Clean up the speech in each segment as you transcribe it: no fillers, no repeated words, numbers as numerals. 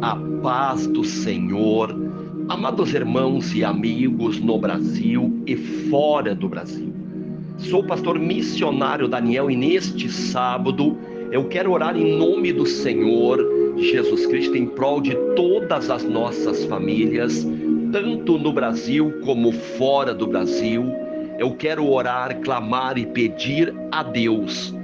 A paz do Senhor, amados irmãos e amigos no Brasil e fora do Brasil. Sou o pastor missionário Daniel e neste sábado eu quero orar em nome do Senhor Jesus Cristo em prol de todas as nossas famílias, tanto no Brasil como fora do Brasil. Eu quero orar, clamar e pedir a Deus,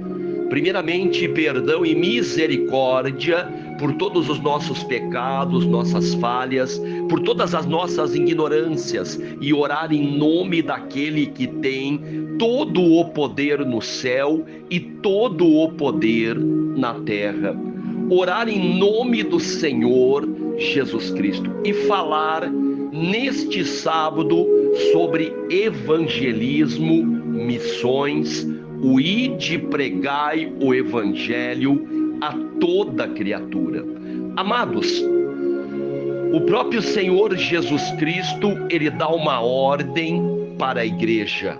primeiramente, perdão e misericórdia por todos os nossos pecados, nossas falhas, por todas as nossas ignorâncias, e orar em nome daquele que tem todo o poder no céu e todo o poder na terra. Orar em nome do Senhor Jesus Cristo e falar neste sábado sobre evangelismo, missões, o ide pregai o evangelho a toda criatura. Amados, o próprio Senhor Jesus Cristo, ele dá uma ordem para a igreja: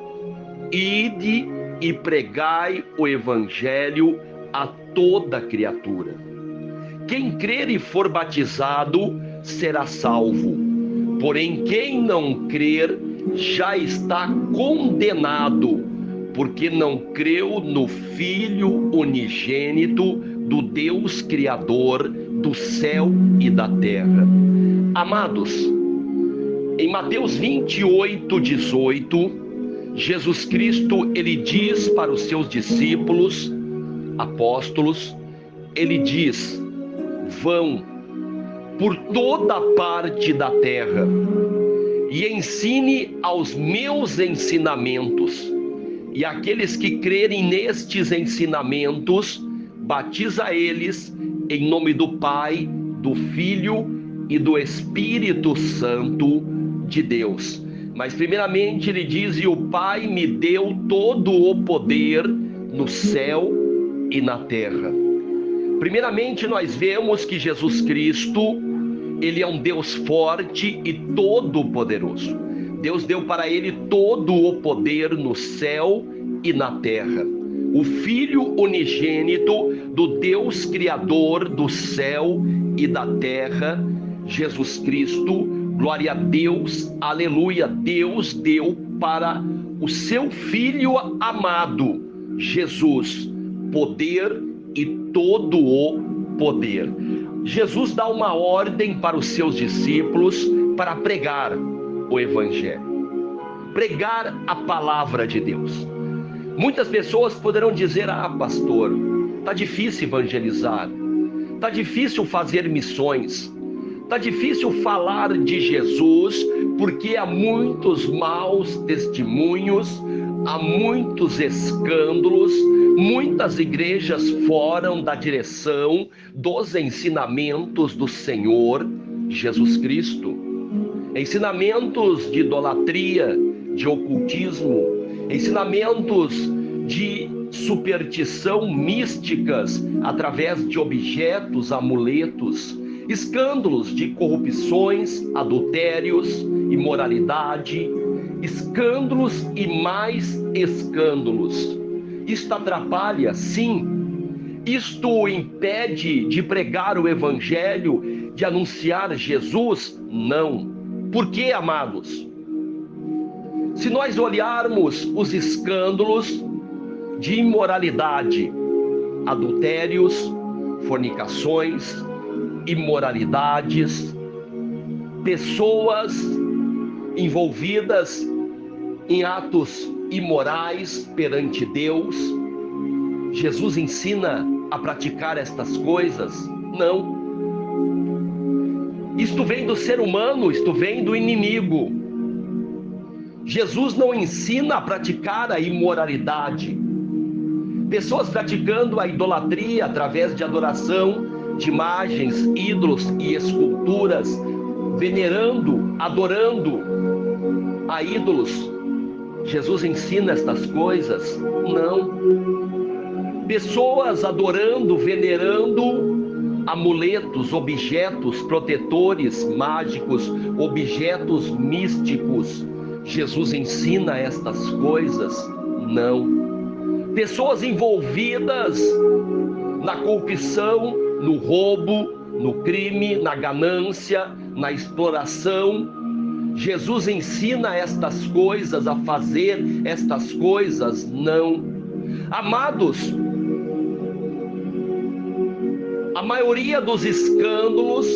ide e pregai o evangelho a toda criatura. Quem crer e for batizado será salvo, porém quem não crer já está condenado, porque não creu no Filho unigênito do Deus Criador do céu e da terra. Amados, em Mateus 28:18, Jesus Cristo, ele diz para os seus discípulos, apóstolos, ele diz: vão por toda parte da terra e ensine aos meus ensinamentos, e aqueles que crerem nestes ensinamentos, batiza eles em nome do Pai, do Filho e do Espírito Santo de Deus. Mas primeiramente ele diz: e o Pai me deu todo o poder no céu e na terra. Primeiramente nós vemos que Jesus Cristo, ele é um Deus forte e todo-poderoso. Deus deu para ele todo o poder no céu e na terra. O Filho unigênito do Deus Criador do céu e da terra, Jesus Cristo, glória a Deus, aleluia, Deus deu para o seu Filho amado, Jesus, poder e todo o poder. Jesus dá uma ordem para os seus discípulos para pregar o evangelho, pregar a palavra de Deus. Muitas pessoas poderão dizer: ah, pastor, tá difícil evangelizar, tá difícil fazer missões, tá difícil falar de Jesus, porque há muitos maus testemunhos, há muitos escândalos, muitas igrejas fora da direção dos ensinamentos do Senhor Jesus Cristo. Ensinamentos de idolatria, de ocultismo, ensinamentos de superstição místicas através de objetos, amuletos, escândalos de corrupções, adultérios, imoralidade, escândalos e mais escândalos. Isto atrapalha? Sim. Isto impede de pregar o evangelho, de anunciar Jesus? Não. Por quê, amados? Se nós olharmos os escândalos de imoralidade, adultérios, fornicações, imoralidades, pessoas envolvidas em atos imorais perante Deus, Jesus ensina a praticar estas coisas? Não. Isto vem do ser humano, isto vem do inimigo. Jesus não ensina a praticar a imoralidade. Pessoas praticando a idolatria através de adoração de imagens, ídolos e esculturas, venerando, adorando a ídolos. Jesus ensina estas coisas? Não. Pessoas adorando, venerando amuletos, objetos protetores mágicos, objetos místicos. Jesus ensina estas coisas? Não. Pessoas envolvidas na corrupção, no roubo, no crime, na ganância, na exploração. Jesus ensina estas coisas, a fazer estas coisas? Não. Amados, a maioria dos escândalos,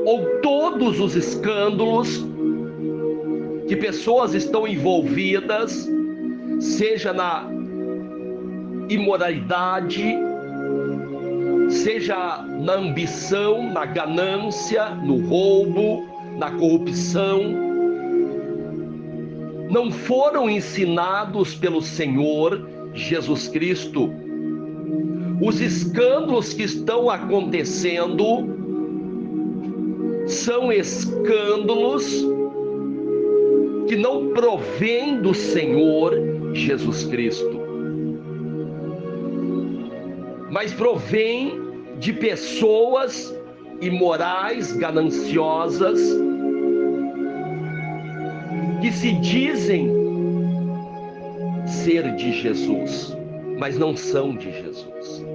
ou todos os escândalos que pessoas estão envolvidas, seja na imoralidade, seja na ambição, na ganância, no roubo, na corrupção, não foram ensinados pelo Senhor Jesus Cristo. Os escândalos que estão acontecendo são escândalos que não provêm do Senhor Jesus Cristo, mas provém de pessoas imorais, gananciosas, que se dizem ser de Jesus, mas não são de Jesus.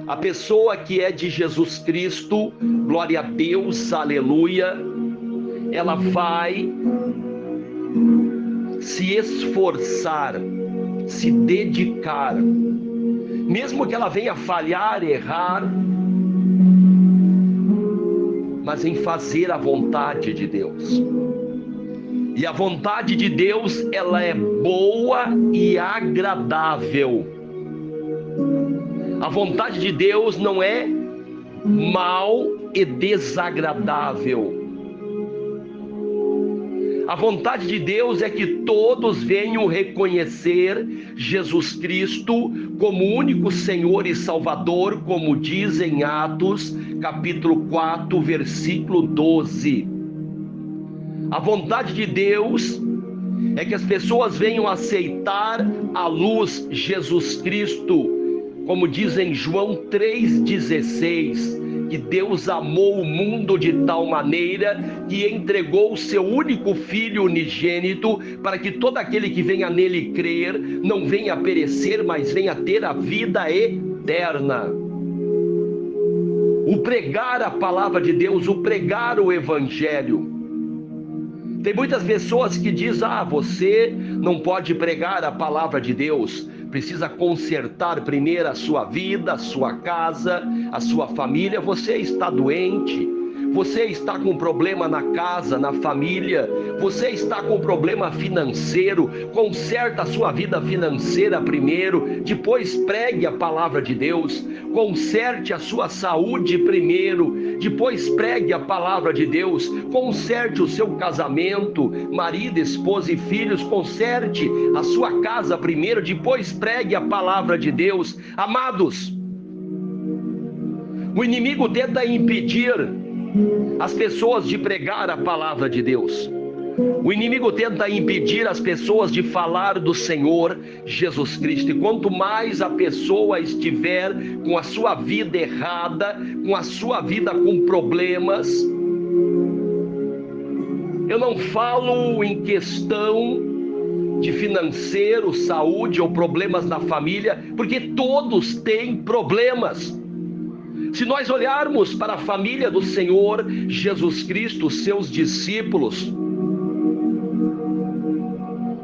A pessoa que é de Jesus Cristo, glória a Deus, aleluia, ela vai se esforçar, se dedicar, mesmo que ela venha falhar, errar, mas em fazer a vontade de Deus. E a vontade de Deus, ela é boa e agradável. A vontade de Deus não é mal e desagradável. A vontade de Deus é que todos venham reconhecer Jesus Cristo como único Senhor e Salvador, como diz em Atos, capítulo 4, versículo 12. A vontade de Deus é que as pessoas venham aceitar a luz Jesus Cristo, como diz em João 3,16, que Deus amou o mundo de tal maneira que entregou o seu único Filho unigênito, para que todo aquele que venha nele crer não venha a perecer, mas venha ter a vida eterna. O pregar a palavra de Deus, o pregar o Evangelho. Tem muitas pessoas que dizem: você não pode pregar a palavra de Deus, precisa consertar primeiro a sua vida, a sua casa, a sua família. Você está doente, você está com problema na casa, na família, você está com problema financeiro, conserta a sua vida financeira primeiro, depois pregue a palavra de Deus. Conserte a sua saúde primeiro, depois pregue a palavra de Deus. Conserte o seu casamento, marido, esposa e filhos, conserte a sua casa primeiro, depois pregue a palavra de Deus. Amados, o inimigo tenta impedir as pessoas de pregar a palavra de Deus. O inimigo tenta impedir as pessoas de falar do Senhor Jesus Cristo. E quanto mais a pessoa estiver com a sua vida errada, com a sua vida com problemas, eu não falo em questão de financeiro, saúde ou problemas na família, porque todos têm problemas. Se nós olharmos para a família do Senhor Jesus Cristo, seus discípulos,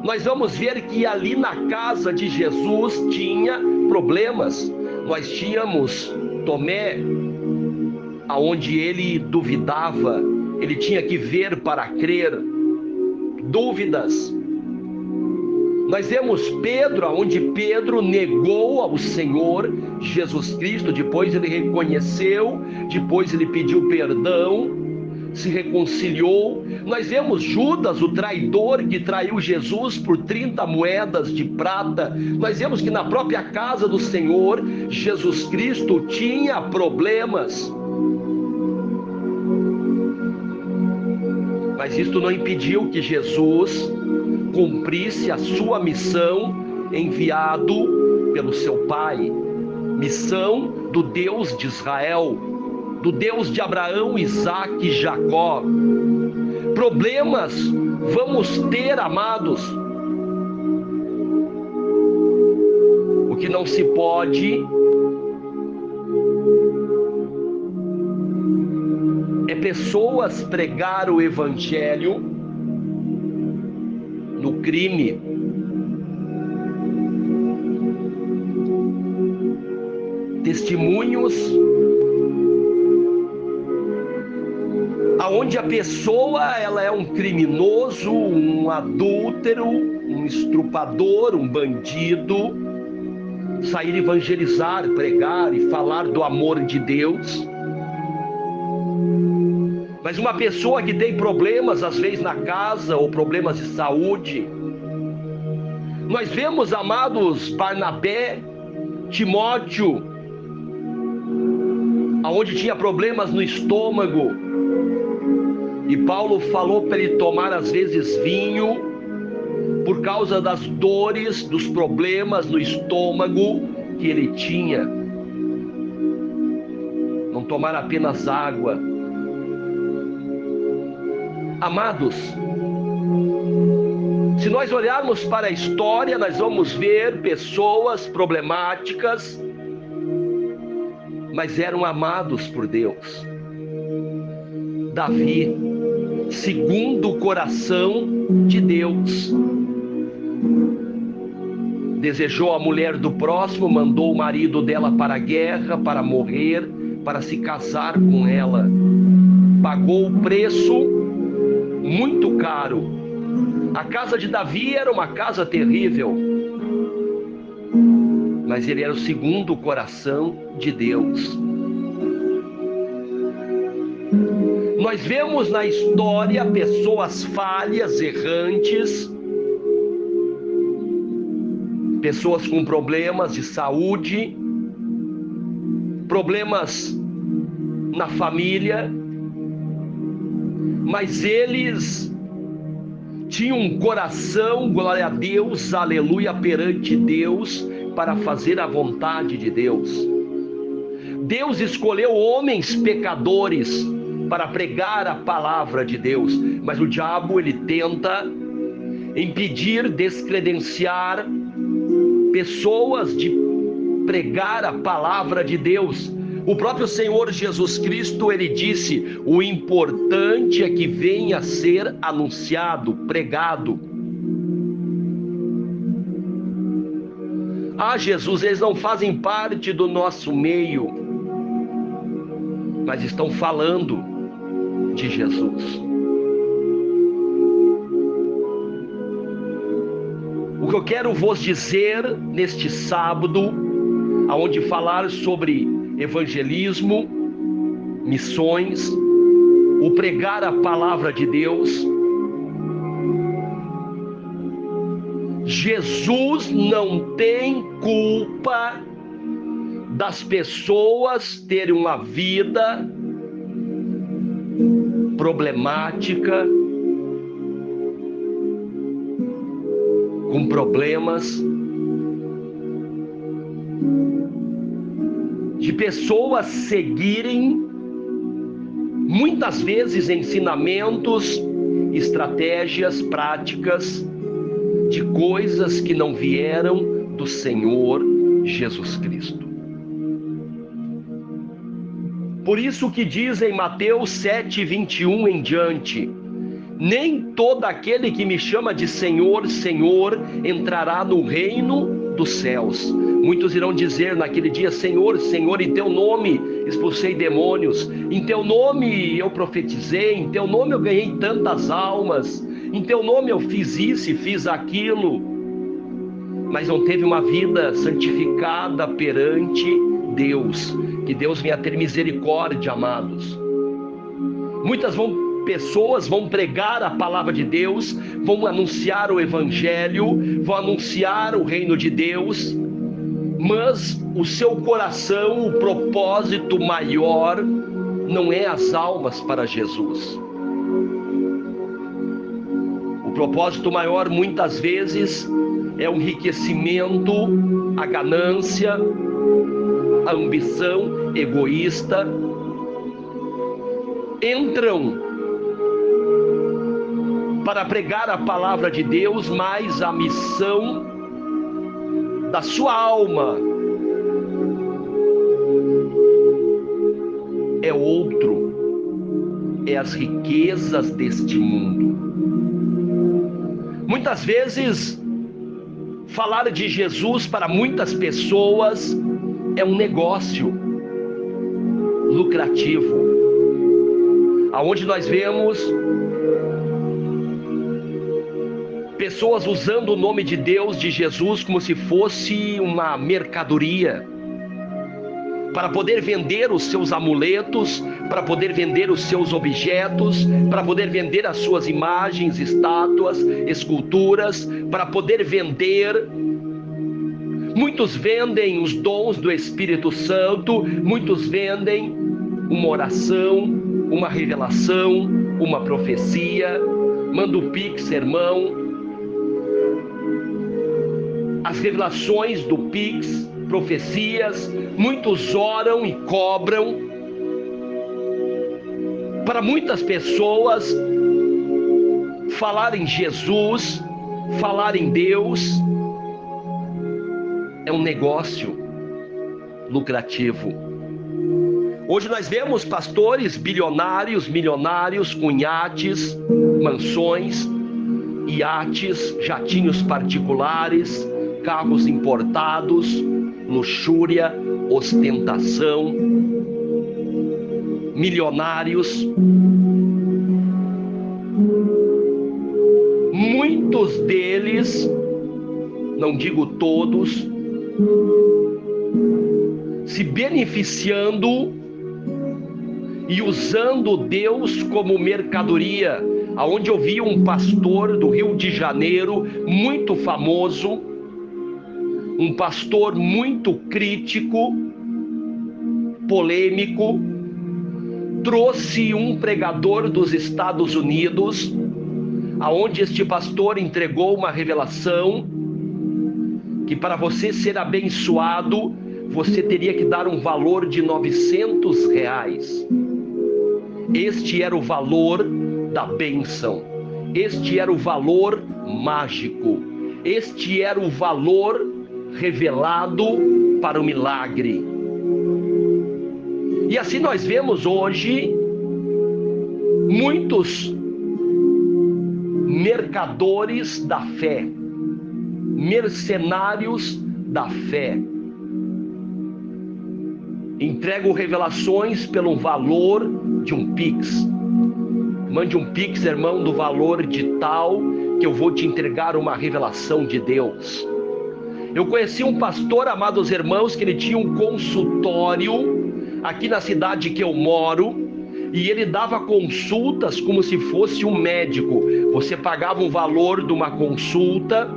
nós vamos ver que ali na casa de Jesus tinha problemas. Nós tínhamos Tomé, aonde ele duvidava, ele tinha que ver para crer, dúvidas. Nós vemos Pedro, onde Pedro negou ao Senhor Jesus Cristo, depois ele reconheceu, depois ele pediu perdão, se reconciliou. Nós vemos Judas, o traidor, que traiu Jesus por 30 moedas de prata. Nós vemos que na própria casa do Senhor Jesus Cristo tinha problemas. Mas isto não impediu que Jesus cumprisse a sua missão enviado pelo seu Pai, missão do Deus de Israel, do Deus de Abraão, Isaque e Jacó. Problemas vamos ter, amados. O que não se pode pessoas pregar o evangelho no crime. Testemunhos aonde a pessoa ela é um criminoso, um adúltero, um estrupador, um bandido, sair evangelizar, pregar e falar do amor de Deus. Mas uma pessoa que tem problemas às vezes na casa ou problemas de saúde, nós vemos, amados, Barnabé, Timóteo, aonde tinha problemas no estômago, e Paulo falou para ele tomar às vezes vinho, por causa das dores, dos problemas no estômago que ele tinha. Não tomar apenas água. Amados, se nós olharmos para a história, nós vamos ver pessoas problemáticas, mas eram amados por Deus. Davi, segundo o coração de Deus, desejou a mulher do próximo, mandou o marido dela para a guerra, para morrer, para se casar com ela. Pagou o preço muito caro. A casa de Davi era uma casa terrível, mas ele era o segundo coração de Deus. Nós vemos na história pessoas falhas, errantes, pessoas com problemas de saúde, problemas na família, mas eles tinham um coração, glória a Deus, aleluia, perante Deus, para fazer a vontade de Deus. Deus escolheu homens pecadores para pregar a palavra de Deus, mas o diabo ele tenta impedir, descredenciar pessoas de pregar a palavra de Deus. O próprio Senhor Jesus Cristo, ele disse: o importante é que venha a ser anunciado, pregado. Ah, Jesus, eles não fazem parte do nosso meio, mas estão falando de Jesus. O que eu quero vos dizer neste sábado, aonde falar sobre evangelismo, missões, o pregar a palavra de Deus. Jesus não tem culpa das pessoas terem uma vida problemática, com problemas, de pessoas seguirem muitas vezes ensinamentos, estratégias, práticas de coisas que não vieram do Senhor Jesus Cristo. Por isso que diz em Mateus 7:21 em diante: nem todo aquele que me chama de Senhor, Senhor, entrará no reino dos céus. Muitos irão dizer naquele dia: Senhor, Senhor, em teu nome expulsei demônios, em teu nome eu profetizei, em teu nome eu ganhei tantas almas, em teu nome eu fiz isso e fiz aquilo, mas não teve uma vida santificada perante Deus. Que Deus venha ter misericórdia, amados. Muitas pessoas vão pregar a palavra de Deus, vão anunciar o evangelho, vão anunciar o reino de Deus, mas o seu coração, o propósito maior não é as almas para Jesus. O propósito maior muitas vezes é o enriquecimento, a ganância, a ambição egoísta. Entram para pregar a palavra de Deus, mas a missão da sua alma é as riquezas deste mundo. Muitas vezes, falar de Jesus para muitas pessoas é um negócio lucrativo, aonde nós vemos pessoas usando o nome de Deus, de Jesus, como se fosse uma mercadoria, para poder vender os seus amuletos, para poder vender os seus objetos, para poder vender as suas imagens, estátuas, esculturas, para poder vender. Muitos vendem os dons do Espírito Santo, muitos vendem uma oração, uma revelação, uma profecia. Manda o Pix, irmão. As revelações do Pix, profecias, muitos oram e cobram. Para muitas pessoas, falar em Jesus, falar em Deus, é um negócio lucrativo. Hoje nós vemos pastores bilionários, milionários, com iates, mansões, iates, jatinhos particulares, carros importados, luxúria, ostentação, milionários. Muitos deles, não digo todos, se beneficiando e usando Deus como mercadoria. Aonde eu vi um pastor do Rio de Janeiro, muito famoso, um pastor muito crítico, polêmico, trouxe um pregador dos Estados Unidos, aonde este pastor entregou uma revelação, que para você ser abençoado, você teria que dar um valor de R$900. Este era o valor da bênção, este era o valor mágico, este era o valor revelado para o milagre. E assim nós vemos hoje muitos mercadores da fé, mercenários da fé, entregam revelações pelo valor de um Pix. Mande um Pix, irmão, do valor de tal, que eu vou te entregar uma revelação de Deus. Eu conheci um pastor, amados irmãos, que ele tinha um consultório aqui na cidade que eu moro, e ele dava consultas como se fosse um médico. Você pagava um valor de uma consulta,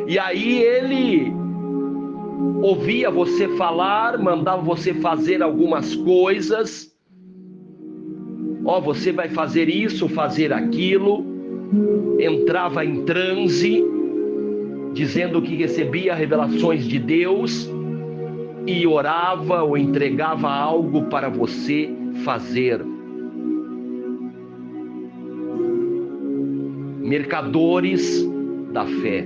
e aí ele ouvia você falar, mandava você fazer algumas coisas. Ó, você vai fazer isso, fazer aquilo. Entrava em transe, dizendo que recebia revelações de Deus, e orava ou entregava algo para você fazer. Mercadores da fé.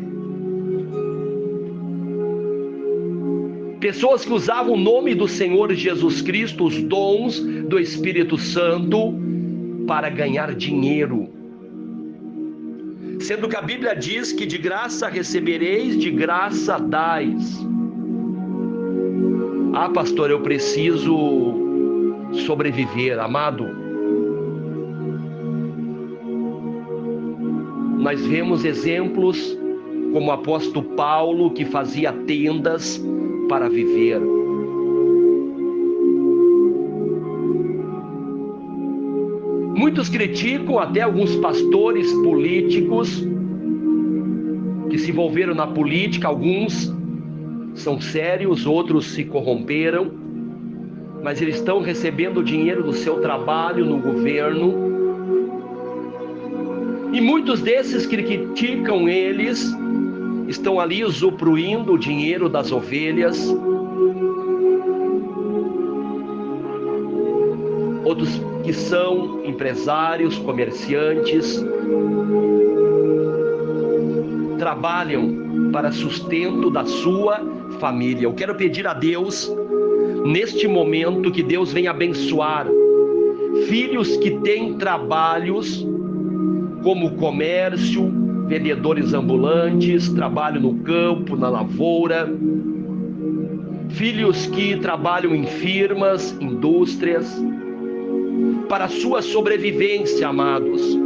Pessoas que usavam o nome do Senhor Jesus Cristo, os dons do Espírito Santo, para ganhar dinheiro. Sendo que a Bíblia diz que de graça recebereis, de graça dais. Ah, pastor, eu preciso sobreviver, amado. Nós vemos exemplos como o apóstolo Paulo, que fazia tendas para viver. Muitos criticam até alguns pastores políticos que se envolveram na política. Alguns são sérios, outros se corromperam, mas eles estão recebendo o dinheiro do seu trabalho no governo. E muitos desses que criticam eles estão ali usufruindo o dinheiro das ovelhas. Outros que são empresários, comerciantes, trabalham para sustento da sua família. Eu quero pedir a Deus, neste momento, que Deus venha abençoar filhos que têm trabalhos como comércio, vendedores ambulantes, trabalho no campo, na lavoura, filhos que trabalham em firmas, indústrias, para a sua sobrevivência, amados.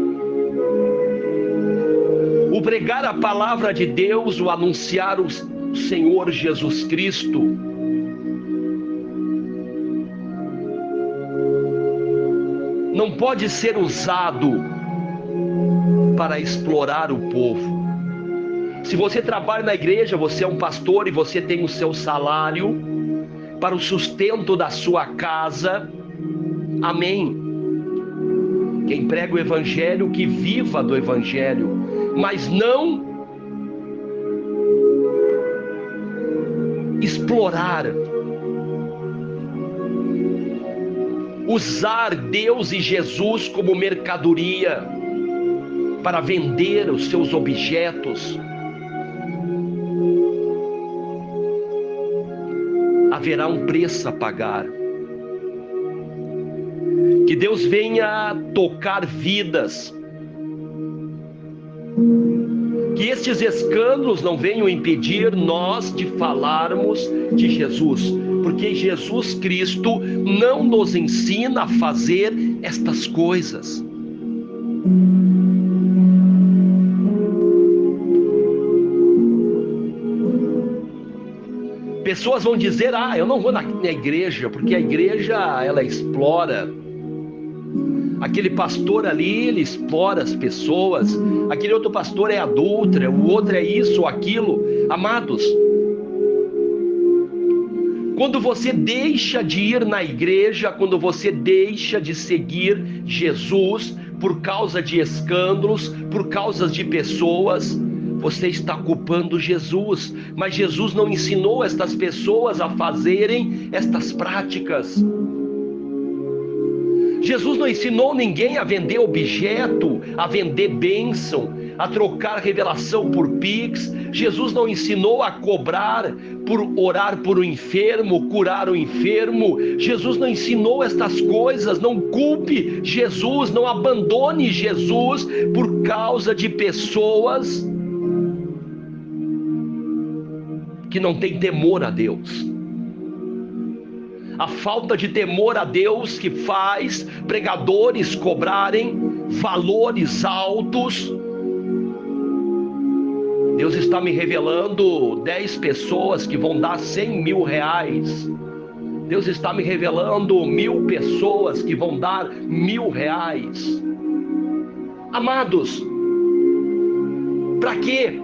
O pregar a palavra de Deus, o anunciar o Senhor Jesus Cristo, não pode ser usado para explorar o povo. Se você trabalha na igreja, você é um pastor e você tem o seu salário para o sustento da sua casa, amém. Quem prega o evangelho, que viva do evangelho, mas não explorar, usar Deus e Jesus como mercadoria para vender os seus objetos. Haverá um preço a pagar. Que Deus venha tocar vidas. Que estes escândalos não venham impedir nós de falarmos de Jesus, porque Jesus Cristo não nos ensina a fazer estas coisas. Pessoas vão dizer: eu não vou na igreja, porque a igreja ela explora. Aquele pastor ali, ele explora as pessoas. Aquele outro pastor é adúltero, o outro é isso ou aquilo. Amados, quando você deixa de ir na igreja, quando você deixa de seguir Jesus por causa de escândalos, por causa de pessoas, você está culpando Jesus. Mas Jesus não ensinou estas pessoas a fazerem estas práticas. Jesus não ensinou ninguém a vender objeto, a vender bênção, a trocar revelação por Pix. Jesus não ensinou a cobrar por orar por um enfermo, curar o enfermo. Jesus não ensinou estas coisas. Não culpe Jesus, não abandone Jesus por causa de pessoas que não têm temor a Deus. A falta de temor a Deus que faz pregadores cobrarem valores altos. Deus está me revelando 10 pessoas que vão dar 100 mil reais. Deus está me revelando 1000 pessoas que vão dar 1000 reais. Amados, para quê?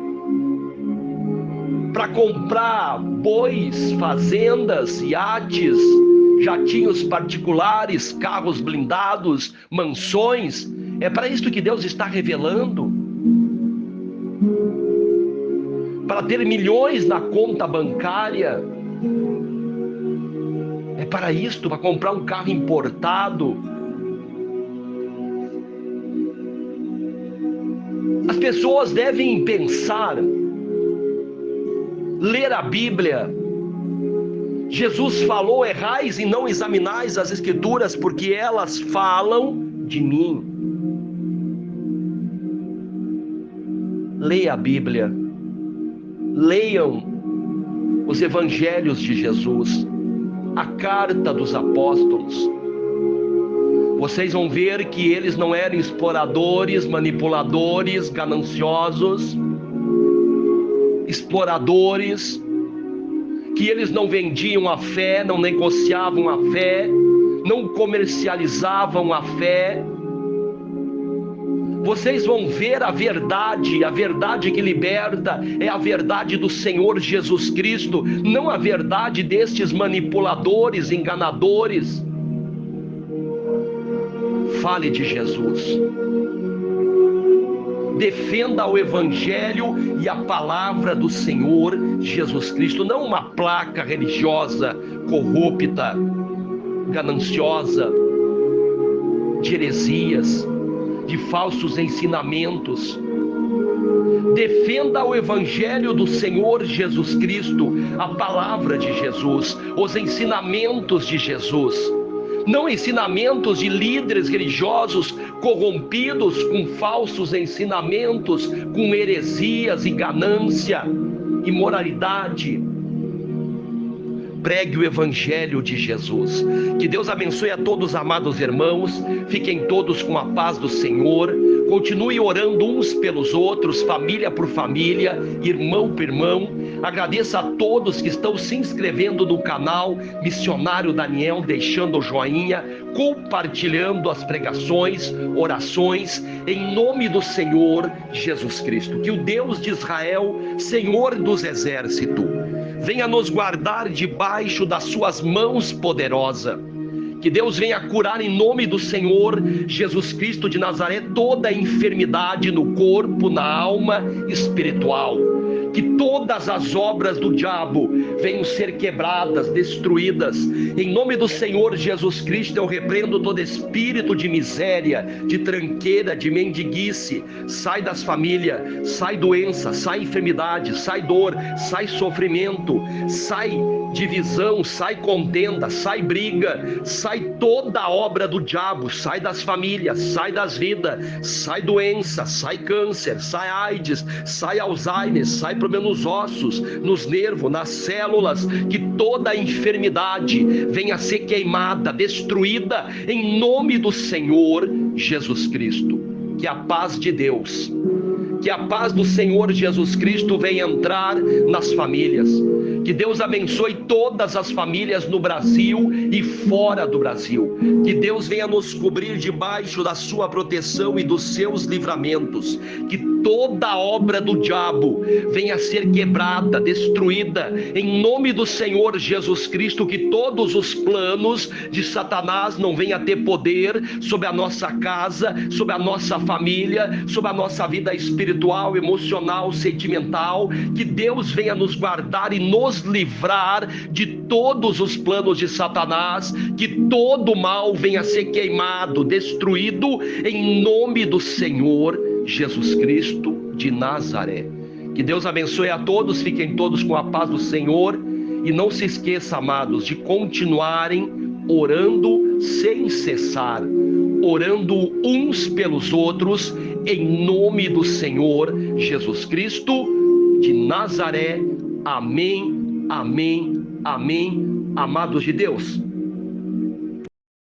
Para comprar bois, fazendas, iates, jatinhos particulares, carros blindados, mansões? É para isso que Deus está revelando? Para ter milhões na conta bancária? É para isto, para comprar um carro importado? As pessoas devem pensar, ler a Bíblia. Jesus falou: errais e não examinais as Escrituras, porque elas falam de mim. Leia a Bíblia. Leiam os Evangelhos de Jesus, a carta dos apóstolos. Vocês vão ver que eles não eram exploradores, manipuladores, gananciosos, exploradores, que eles não vendiam a fé, não negociavam a fé, não comercializavam a fé. Vocês vão ver a verdade que liberta é a verdade do Senhor Jesus Cristo, não a verdade destes manipuladores, enganadores. Fale de Jesus. Defenda o Evangelho e a palavra do Senhor Jesus Cristo, não uma placa religiosa corrupta, gananciosa, de heresias, de falsos ensinamentos. Defenda o Evangelho do Senhor Jesus Cristo, a palavra de Jesus, os ensinamentos de Jesus. não ensinamentos de líderes religiosos corrompidos com falsos ensinamentos, com heresias e ganância, imoralidade. Pregue o Evangelho de Jesus. Que Deus abençoe a todos, amados irmãos. Fiquem todos com a paz do Senhor. Continue orando uns pelos outros, família por família, irmão por irmão. Agradeço a todos que estão se inscrevendo no canal Missionário Daniel, deixando o joinha, compartilhando as pregações, orações, em nome do Senhor Jesus Cristo. Que o Deus de Israel, Senhor dos exércitos, venha nos guardar debaixo das suas mãos poderosas. Que Deus venha curar em nome do Senhor Jesus Cristo de Nazaré toda enfermidade no corpo, na alma espiritual. Que todas as obras do diabo venham ser quebradas, destruídas. Em nome do Senhor Jesus Cristo, eu repreendo todo espírito de miséria, de tranqueira, de mendiguice. Sai das famílias, sai doença, sai enfermidade, sai dor, sai sofrimento, sai divisão, sai contenda, sai briga, sai toda a obra do diabo, sai das famílias, sai das vidas, sai doença, sai câncer, sai AIDS, sai Alzheimer, sai problema nos ossos, nos nervos, nas células. Que toda a enfermidade venha a ser queimada, destruída em nome do Senhor Jesus Cristo. Que a paz de Deus, que a paz do Senhor Jesus Cristo venha entrar nas famílias. Que Deus abençoe todas as famílias no Brasil e fora do Brasil. Que Deus venha nos cobrir debaixo da sua proteção e dos seus livramentos. Que toda obra do diabo venha a ser quebrada, destruída, em nome do Senhor Jesus Cristo. Que todos os planos de Satanás não venham a ter poder sobre a nossa casa, sobre a nossa família, sobre a nossa vida espiritual, emocional, sentimental. Que Deus venha nos guardar e nos livrar de todos os planos de Satanás. Que todo mal venha a ser queimado, destruído, em nome do Senhor Jesus Cristo de Nazaré. Que Deus abençoe a todos, fiquem todos com a paz do Senhor. E não se esqueça, amados, de continuarem orando sem cessar, orando uns pelos outros, em nome do Senhor Jesus Cristo de Nazaré. Amém, amém, amém, amados de Deus.